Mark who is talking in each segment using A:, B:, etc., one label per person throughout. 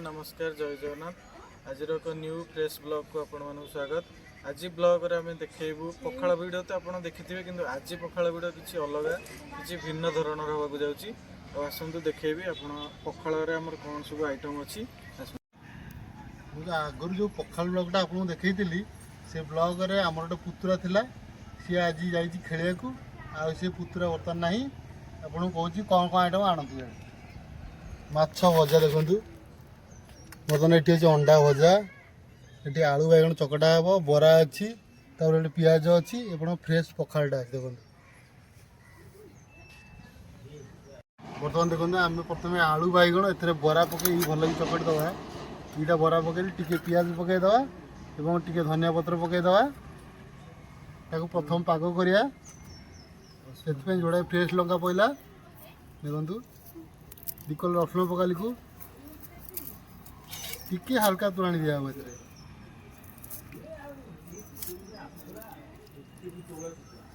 A: नमस्कार जय जगन्नाथ। आज एक न्यू फ्रेश ब्लॉग को आपण मानक स्वागत। आज ब्लॉग रे आम देखु पखाड़ वीडियो तो आप देखिथे कि आज पखाड़ वीडियो किसी अलग किसी भिन्न धरण होगा जाऊँगी। आसतु देखेबी आप पखाड़ आमर कौन सब आइटम अच्छी।
B: आगुरी जो पखाल ब्लॉगटा आपको देखी से ब्लॉग रे आमर गोटे पुतुरा थिला सी आज जा खेलिया को से पुतुरा बर्तमान ना आपको कहूँ कौन कौन आइटम आणतु माछ भजा देखु बर्तमान ये अच्छे अंडा भजा ये आलू बैगण चकटा हे बरा अच्छी ये पिज अच्छी एवं फ्रेश पखालटा देखो बर्तमान देखो आम प्रथम आलू बैगण ए बरा पकई भल चकटी दवा दुईटा बरा पकई टी पिज पकईदे और टी धनिया पत्र पकईदे प्रथम पाग करिया से जोड़ा फ्रेश लंका पड़ा देखु दिकल रसुण पकाली को टिके हल्का तोराणी दिया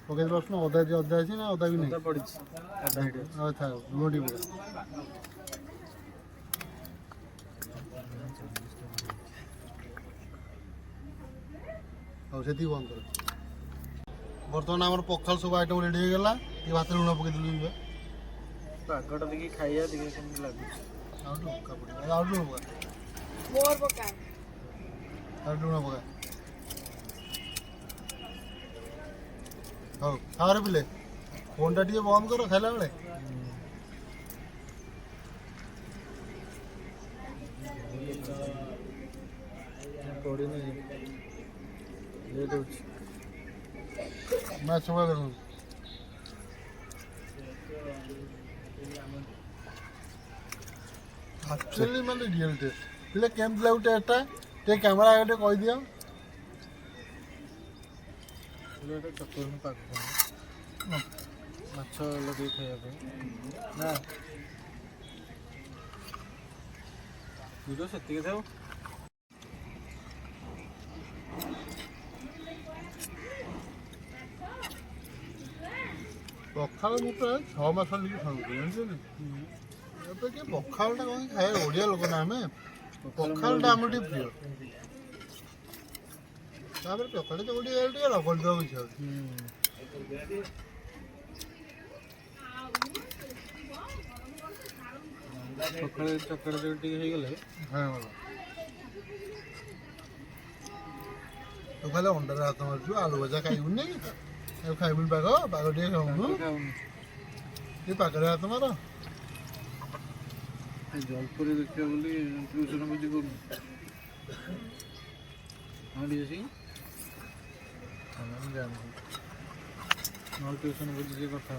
B: पकई रसुण अदा अदा अच्छी ना अदा भी नहीं अच्छा लुणी पका से बंद कर बर्तमान आम पखाल सब आइटम रेडी हो गला ये भात लुण पकईदेलु
A: पागटा देखिए खाइया देखिए केमती लगुच
B: खाओ पिले फोन टा टे बंद कर खाला बेले माछ एक्चुअली माने रियल टेस्ट पिले केमती लागु टेस्टा टे कैमरा आगे कह दियो
A: चक्कर पाग माछ लगे खाया ना से थाउ
B: पखाल मु प्राय 6 मास लिखे खाऊ ଏବେ କି ପଖାଳଟା କ'ଣ ଖାଇବା ଓଡ଼ିଆ ଲୋକ ନା ଆମେ ପଖାଳଟା ଆମର ଟିକେ ପ୍ରିୟ ତାପରେ ପଖାଳ ତ ଗୋଟେ ଟିକେ ରଗଡ଼ି ଦେବାକୁ ଇଚ୍ଛା
A: ହେଉଛି ପଖାଳ ଚକଡ଼ା ଟିକେ ହେଇଗଲେ
B: ହଁ ଭଲ ତୁ ଖାଲି ଅଣ୍ଡାରେ ହାତ ମାରୁଛୁ ଆଳୁ ଭଜା ଖାଇବୁନି ଆଉ ଖାଇବୁନି ପାଗ ପାଗ ଟିକେ ଖାଉନୁ ଟିକେ ପାଗରେ ହାତ ମାର
A: जलपुर देखा बोली ट्यूशन बुझी कर ट्यूशन बुझी करता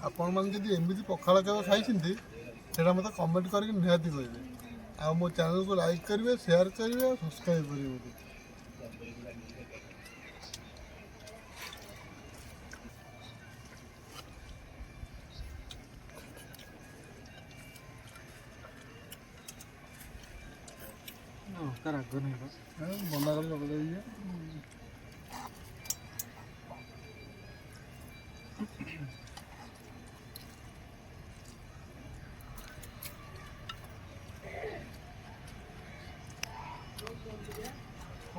B: ଆପଣ ମାନେ ଯଦି ଏମିତି ପଖାଳ କେବେ ଖାଇଛନ୍ତି ସେଇଟା ମୋତେ କମେଣ୍ଟ କରିକି ନିହାତି କହିବେ ଆଉ ମୋ ଚ୍ୟାନେଲକୁ ଲାଇକ୍ କରିବେ ସେୟାର କରିବେ ଆଉ ସବସ୍କ୍ରାଇବ୍ କରିବେ
A: ରାଗ ନାହିଁ
B: ବନା କଲେ ଲଗେଇ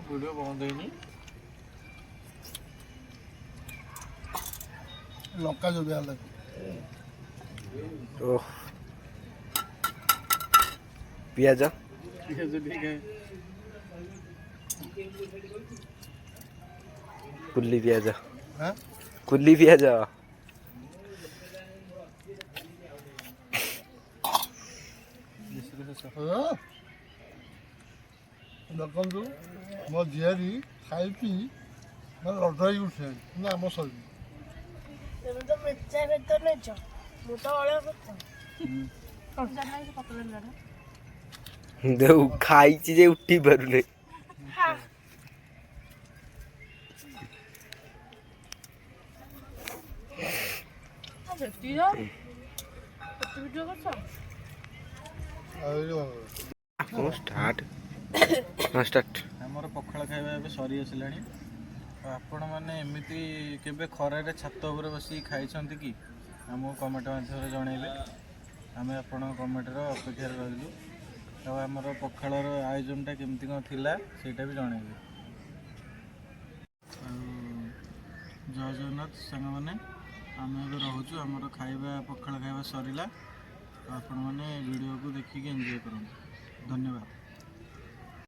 A: वीडियो बंद है
B: लंका जो दिया लगे
C: पियाज
A: ठीक है
C: कुल्ली पियाज
B: हाँ
C: कुल्ली पियाज
B: ଦେଖନ୍ତୁ ମୋ ଝିଆରୀ ଖାଇ ପିଇ ଲଢ଼େଇ ଉଠେ ଆମ ଶୈଳୀ
C: ଦେଉ ଖାଇଛି ଯେ ଉଠି ପାରୁନି
D: ଭିଡ଼ିଓ କରୁଛ
C: ଆପଣ ଷ୍ଟାର୍ଟ ହଁ ଷ୍ଟାର୍ଟ।
A: ଆମର ପଖାଳ ଖାଇବା ଏବେ ସରି ଆସିଲାଣି। ଆଉ ଆପଣମାନେ ଏମିତି କେବେ ଖରାରେ ଛାତ ଉପରେ ବସିକି ଖାଇଛନ୍ତି କି? ଆମକୁ କମେଣ୍ଟ ମାଧ୍ୟମରେ ଜଣାଇବେ। ଆମେ ଆପଣଙ୍କ କମେଣ୍ଟର ଅପେକ୍ଷାରେ ରହିଲୁ। ଆଉ ଆମର ପଖାଳର ଆୟୋଜନଟା କେମିତି କ'ଣ ଥିଲା ସେଇଟା ବି ଜଣାଇବେ। ଆଉ ଜୟ ଜଗନ୍ନାଥ ସାଙ୍ଗମାନେ, ଆମେ ଏବେ ରହୁଛୁ। ଆମର ପଖାଳ ଖାଇବା ସରିଲା। ଆପଣମାନେ ଭିଡ଼ିଓକୁ ଦେଖିକି ଏନ୍ଜୟ କରନ୍ତୁ। ଧନ୍ୟବାଦ।